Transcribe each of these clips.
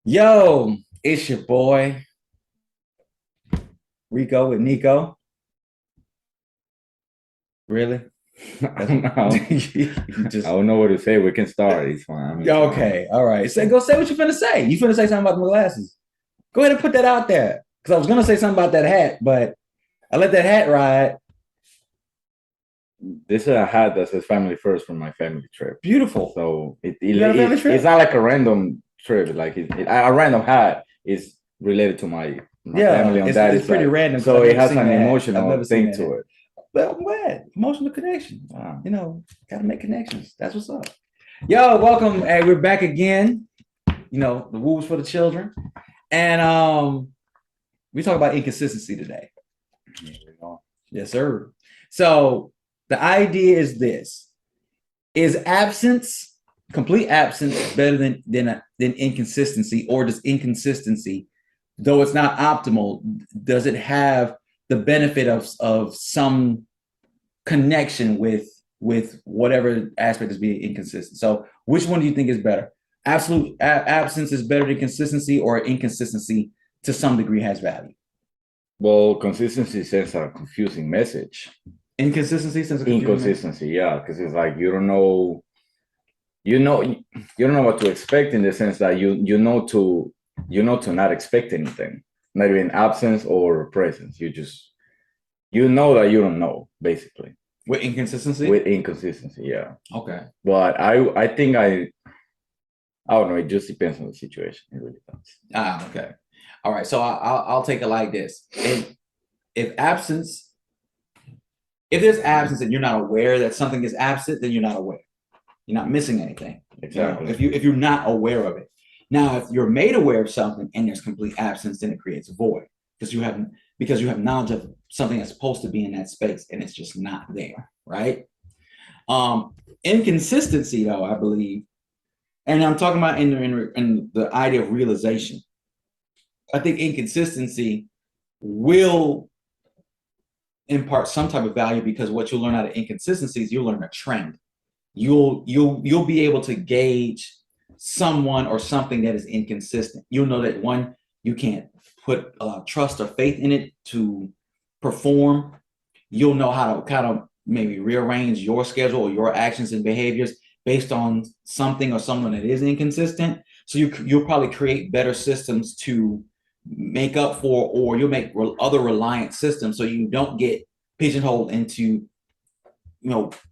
Yo, it's your boy Rico with Nico. Really? I don't know. You I just don't know what to say. We can start. It's fine. okay. All right. Say what you finna say. You finna say something about my glasses. Go ahead and put that out there. Because I was gonna say something about that hat, but I let that hat ride. This is a hat that says family first from my family trip. Beautiful. So You got a family it's trip? not like a random trip. Like a random hat is related to my Yeah, family on it's that pretty side. random because So I've it never has seen an that hat. I've emotional never seen thing that hat. to it. But I'm glad. Emotional connection. Wow. Gotta make connections. That's what's up. Yo, welcome. Hey, we're back again. The Wolves for the children. And we talk about inconsistency today. Yes, sir. So the idea is this: is absence, complete absence, better than inconsistency, or does inconsistency, though it's not optimal, does it have the benefit of some connection with whatever aspect is being inconsistent? So which one do you think is better? Absolute absence is better than consistency, or inconsistency to some degree has value? Well, consistency sends a confusing message. Inconsistency since a confusing message. Inconsistency, yeah, because it's like you don't know what to expect in the sense that you know to not expect anything, not even absence or presence. You know that you don't know, basically. With inconsistency? With inconsistency, yeah. Okay. But I think I don't know, it just depends on the situation. It really does. Okay. All right. So I'll take it like this. If absence, if there's absence and you're not aware that something is absent, then you're not aware. You're not missing anything. Exactly. If you're not aware of it. Now, if you're made aware of something and there's complete absence, then it creates a void because you have knowledge of something that's supposed to be in that space and it's just not there, right? Um, Inconsistency, though, I believe, and I'm talking about in the idea of realization. I think inconsistency will impart some type of value because what you'll learn out of inconsistencies, you'll learn a trend. You'll be able to gauge someone or something that is inconsistent. You'll know that one, you can't put trust or faith in it to perform. You'll know how to kind of maybe rearrange your schedule or your actions and behaviors based on something or someone that is inconsistent. So you'll probably create better systems to make up for, or you'll make other reliant systems so you don't get pigeonholed into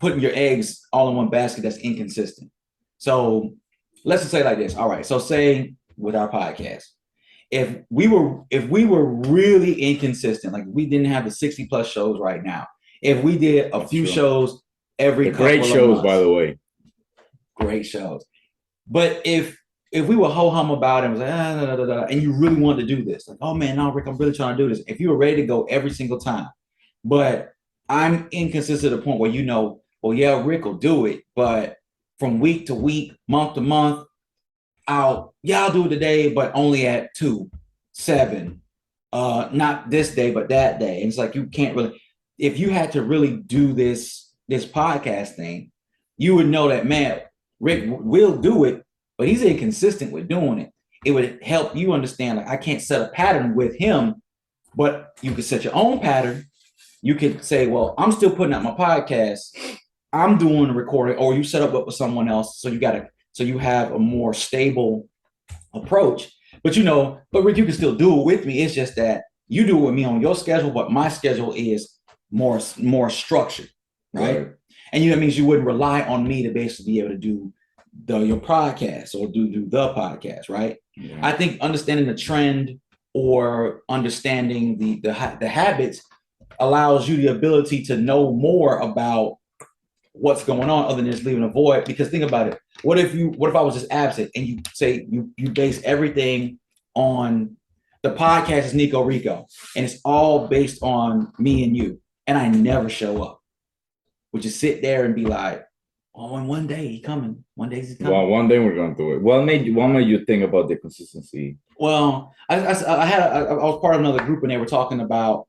putting your eggs all in one basket that's inconsistent. So let's just say like this. All right. So say with our podcast, if we were really inconsistent, like we didn't have the 60 plus shows right now, if we did a few shows every The great couple of shows, months, by the way. great shows. But if we were ho hum about it and was like, and you really wanted to do this, like, oh man, no, Rick, I'm really trying to do this. If you were ready to go every single time, but I'm inconsistent to the point where well, yeah, Rick will do it, but from week to week, month to month, I'll do it today, but only at 2, 7, not this day, but that day. And it's like you can't really, if you had to really do this podcast thing, you would know that, man, Rick will do it, but he's inconsistent with doing it. It would help you understand, like, I can't set a pattern with him, but you could set your own pattern. You could say, well, I'm still putting out my podcast. I'm doing the recording, or you set up with someone else. So you have a more stable approach. But Rick, you can still do it with me. It's just that you do it with me on your schedule, but my schedule is more structured, right? And that means you wouldn't rely on me to basically be able to do your podcast or do the podcast, right? Yeah. I think understanding the trend or understanding the habits allows you the ability to know more about what's going on other than just leaving a void. Because think about it. What if I was just absent and you say you base everything on the podcast is Nico Rico and it's all based on me and you, and I never show up? Would you sit there and be like, oh, and one day he's coming. One day he's coming. Well, one day we're gonna do it. What made you think about the consistency? Well, I was part of another group and they were talking about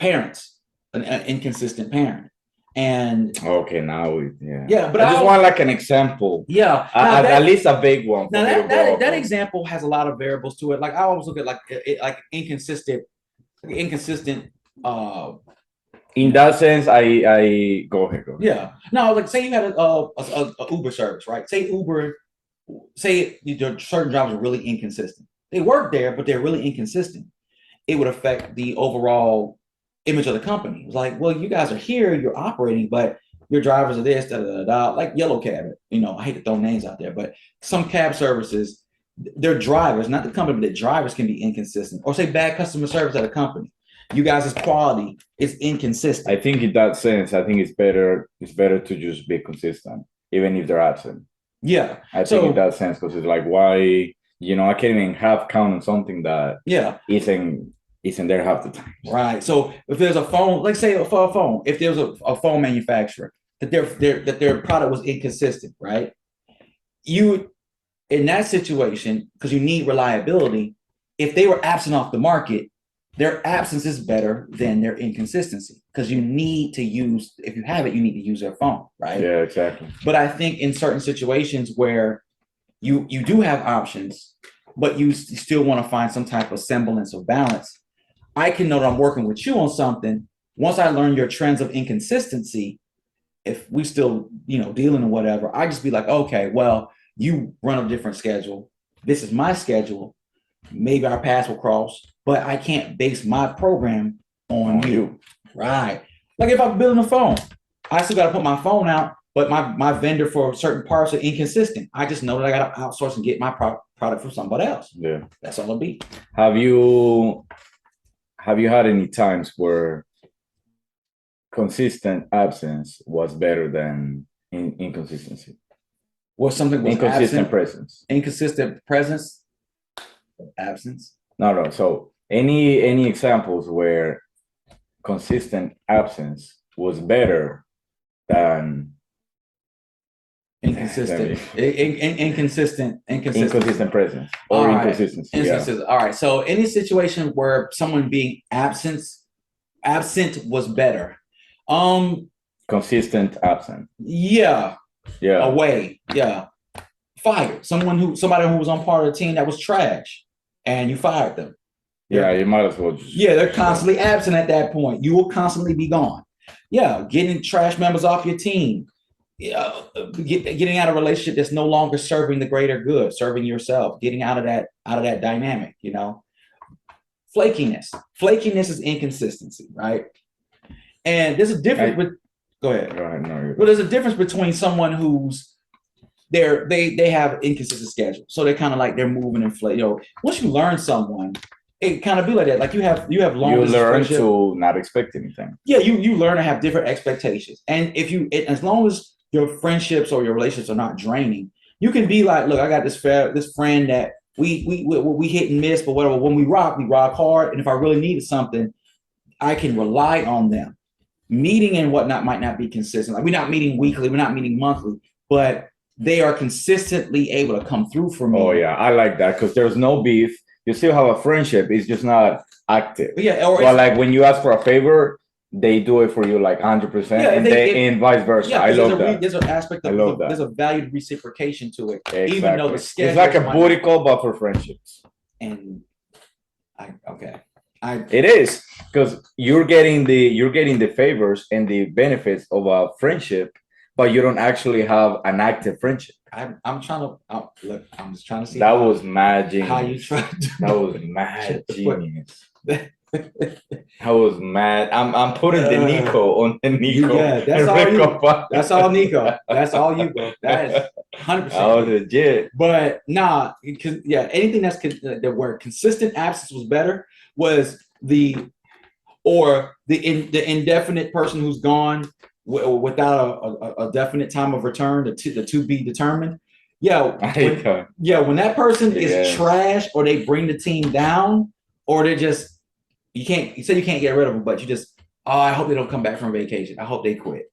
parents, an inconsistent parent. And Okay, now yeah. yeah, but I just want like an example. yeah. At least a big one for Now me to that go that off of. example has a lot of variables to it. Like I always look at like inconsistent. In that sense, I go ahead. Go ahead. Yeah. No, like say you had a Uber service, right? Say Uber, say your certain drivers are really inconsistent. They work there, but they're really inconsistent. It would affect the overall image of the company. It's like, well, you guys are here, you're operating, but your drivers are this, da, da, da, da, like Yellow Cab. You know, I hate to throw names out there, but some cab services, their drivers, not the company, but the drivers can be inconsistent. Or say bad customer service at a company. You guys' quality is inconsistent. I think in that sense, I think it's better. It's better to just be consistent, even if they're absent. Yeah. I think in that sense, because it's like, why, I can't even half count on something that isn't there half the time. Right. So if there's a phone, like say for a phone, if there's a phone manufacturer that their product was inconsistent, right? You in that situation, because you need reliability, if they were absent off the market, their absence is better than their inconsistency because you need to use, if you have it, you need to use their phone, right? Yeah, exactly. But I think in certain situations where you do have options, but you still want to find some type of semblance of balance, I can know that I'm working with you on something. Once I learn your trends of inconsistency, if we still, dealing or whatever, I just be like, okay, well, you run a different schedule. This is my schedule. Maybe our paths will cross, but I can't base my program on you. Right. Like if I'm building a phone, I still got to put my phone out, but my vendor for certain parts are inconsistent. I just know that I got to outsource and get my product from somebody else. Yeah. That's all it'll be. Have you had any times where consistent absence was better than inconsistency? Or something was inconsistent absent, presence. Inconsistent presence, absence. No. So any examples where consistent absence was better than inconsistent presence or inconsistency. Yeah. All right. So any situation where someone being absent was better. Consistent absent. Yeah. Away. Yeah. Fired. Somebody who was on part of the team that was trash, and you fired them. Yeah, you might as well just. Yeah, they're constantly absent at that point. You will constantly be gone. Yeah, getting trash members off your team. Yeah, getting out of a relationship that's no longer serving the greater good, serving yourself, getting out of that dynamic, Flakiness is inconsistency, right? And there's a difference go ahead. Right, no, well, there's a difference between someone who's they have inconsistent schedule, so they're kind of like they're moving and once you learn someone, it kind of be like that. Like you have long. You learn to not expect anything. Yeah, you learn to have different expectations, and as long as your friendships or your relationships are not draining, you can be like, look, I got this friend that we hit and miss, but whatever. When we rock hard, and if I really needed something, I can rely on them. Meeting and whatnot might not be consistent. Like we're not meeting weekly, we're not meeting monthly, but they are consistently able to come through for me. Oh yeah, I like that because there's no beef. You still have a friendship. It's just not active. Yeah, or like when you ask for a favor, they do it for you like 100%, and vice versa. Yeah, I love that. There's an aspect of there's a valued reciprocation to it. Exactly. Even though the schedule it's like a booty call, but for friendships. And it is because you're getting the favors and the benefits of a friendship, but you don't actually have an active friendship. I'm trying to look. I'm just trying to see. That was mad genius. How you try to? That was mad genius. I was mad. I'm putting the Nico on the Nico. Yeah, that's all you. That's all Nico. That's all you, bro. That is 100%. That was legit. But nah, anything that where consistent absence was better was the indefinite person who's gone without a definite time of return, the to be determined. Yeah, when that person is trash, or they bring the team down, or they're just you can't get rid of them, but you just I hope they don't come back from vacation. I hope they quit.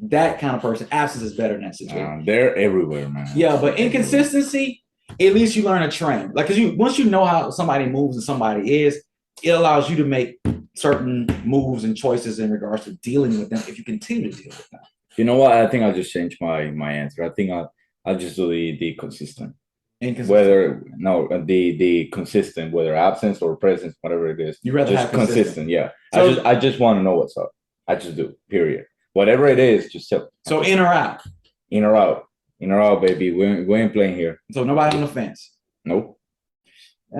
That kind of person, absence is better in that situation. They're everywhere, man. Yeah, but inconsistency, at least you learn a trend. Like, because once you know how somebody moves and somebody is, it allows you to make certain moves and choices in regards to dealing with them if you continue to deal with them? You know what? I think I'll just change my answer. I think I'll just do the consistent. Whether no the consistent, whether absence or presence, whatever it is. You rather just have consistent. consistent. Yeah. So, I just want to know what's up. I just do. Period. Whatever it is, just tell. So in or out. In or out. In or out, baby. We ain't playing here. So nobody on the fence. Nope.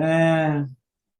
And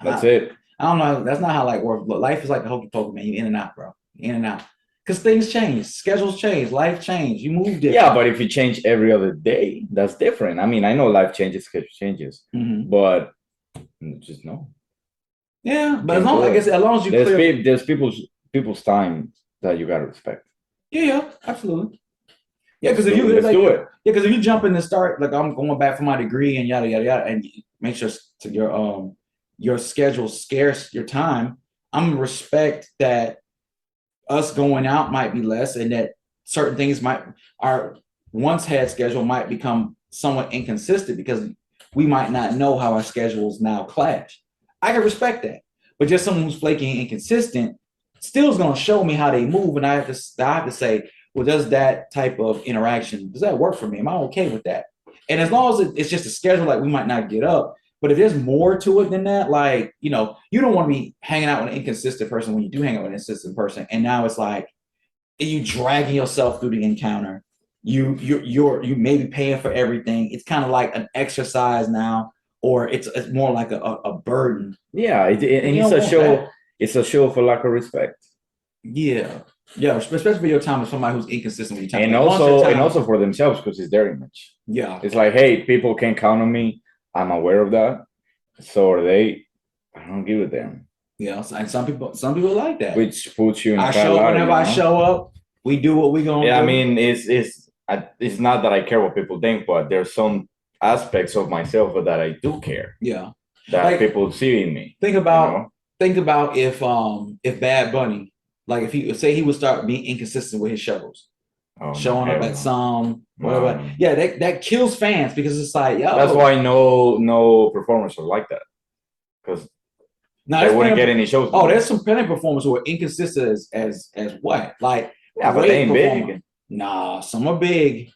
that's it. I don't know. That's not how life works. But life is like a hokey pokey, man. You in and out, bro. In and out. Because things change, schedules change, life change. You move different. Yeah, but if you change every other day, that's different. I mean, I know life changes, schedule changes, but just no. Yeah, but as long as you there's people's time that you gotta respect. Yeah, absolutely. Yeah, because if you let's do it. Yeah, because if you jump in and start like I'm going back for my degree and yada yada yada, and make sure to your schedule scarce your time, I'm gonna respect that us going out might be less, and that certain things our once had schedule might become somewhat inconsistent because we might not know how our schedules now clash. I can respect that, but just someone who's flaky and inconsistent still is going to show me how they move, and I have to say, well, does that type of interaction, does that work for me? Am I okay with that? And as long as it's just a schedule, like we might not get up, but if there's more to it than that, like, you don't want to be hanging out with an inconsistent person when you do hang out with an inconsistent person. And now it's like, you dragging yourself through the encounter. You may be paying for everything. It's kind of like an exercise now, or it's more like a burden. Yeah, and it's a show. That. It's a show for lack of respect. Yeah, especially for your time with somebody who's inconsistent with your time. And also for themselves, because it's their image. Yeah, it's like, hey, people can count on me. I'm aware of that. So are they. I don't give a damn. Yeah, and some people like that. Which puts you in I show up whenever I show up. We do what we gonna do. Yeah, I mean, it's not that I care what people think, but there's some aspects of myself that I do care. Yeah, that people see in me. Think about if Bad Bunny, like if he would start being inconsistent with his shows, showing up at some whatever. Yeah, that kills fans because it's like, yo. That's why no performers are like that, because they wouldn't get any shows. Oh, there's some plenty performers who are inconsistent as what? Like, yeah, but they ain't big. Nah, some are big.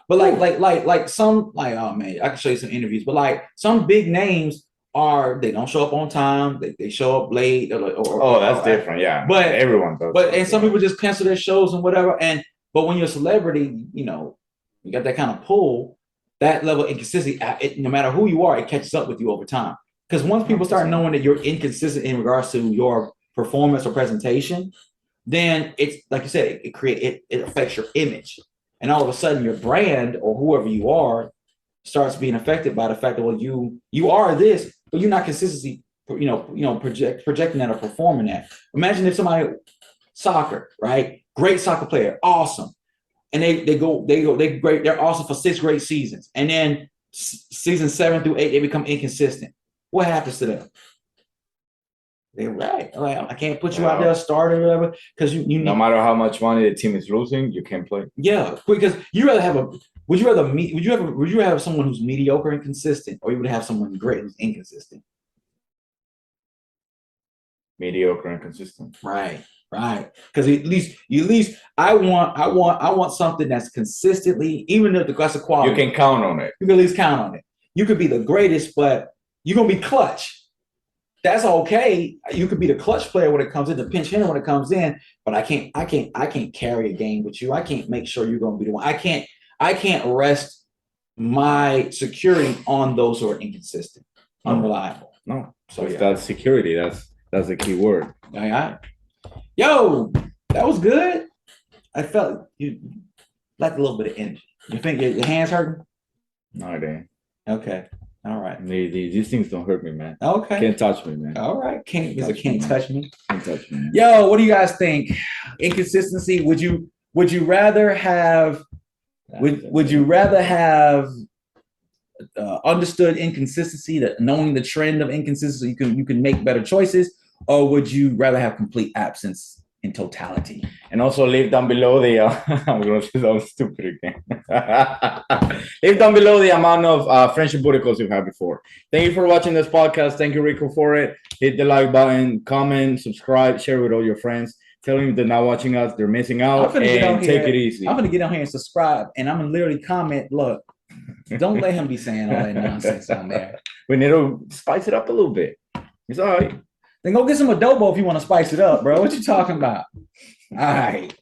But like some, like, oh man, I can show you some interviews, but like some big names they don't show up on time, they show up late or that's different. Yeah. But everyone does. But some people just cancel their shows and whatever. But when you're a celebrity, you got that kind of pull, that level of inconsistency, no matter who you are, it catches up with you over time. Because once people start knowing that you're inconsistent in regards to your performance or presentation, then it's like you said, it affects your image, and all of a sudden your brand or whoever you are starts being affected by the fact that, well, you are this, but you're not consistently projecting that or performing that. Imagine if somebody soccer, right? Great soccer player, awesome, and they great, they're awesome for 6 great seasons, and then season 7 through 8 they become inconsistent. What happens to them? They're right. Like, I can't put you out there starter or whatever, because you no matter how much money the team is losing, you can't play. Yeah, because would you rather have someone who's mediocre and consistent, or you would have someone great who's inconsistent? Mediocre and consistent. Right. Because at least I want something that's consistently, even if the class of quality, you can count on it. You can at least count on it. You could be the greatest, but you're gonna be clutch. That's okay. You could be the clutch player when it comes in, the pinch hitter when it comes in, but I can't carry a game with you. I can't make sure you're gonna be the one. I can't rest my security on those who are inconsistent, unreliable. No. So that's security. That's the key word. All right. Yo, that was good. I felt you like a little bit of energy. You think your hands hurting? No, they ain't. Okay. All right. These things don't hurt me, man. Okay. Can't touch me, man. All right. Can't touch me. Can't touch me. Man. Yo, what do you guys think? Inconsistency. Would you rather have understood inconsistency, that knowing the trend of inconsistency, you can make better choices, or would you rather have complete absence in totality. And also leave down below the I'm gonna say something stupid again. Leave down below the amount of friendship booty calls you've had before. Thank you for watching this podcast. Thank you, Rico, for it. Hit the like button, comment, subscribe, share with all your friends. Tell them if they're not watching us, they're missing out, and take it easy. I'm gonna get on here and subscribe, and I'm gonna literally comment. Look, don't let him be saying all that nonsense on there. We need to spice it up a little bit. It's all right. Then go get some adobo if you want to spice it up, bro. What you talking about? All right.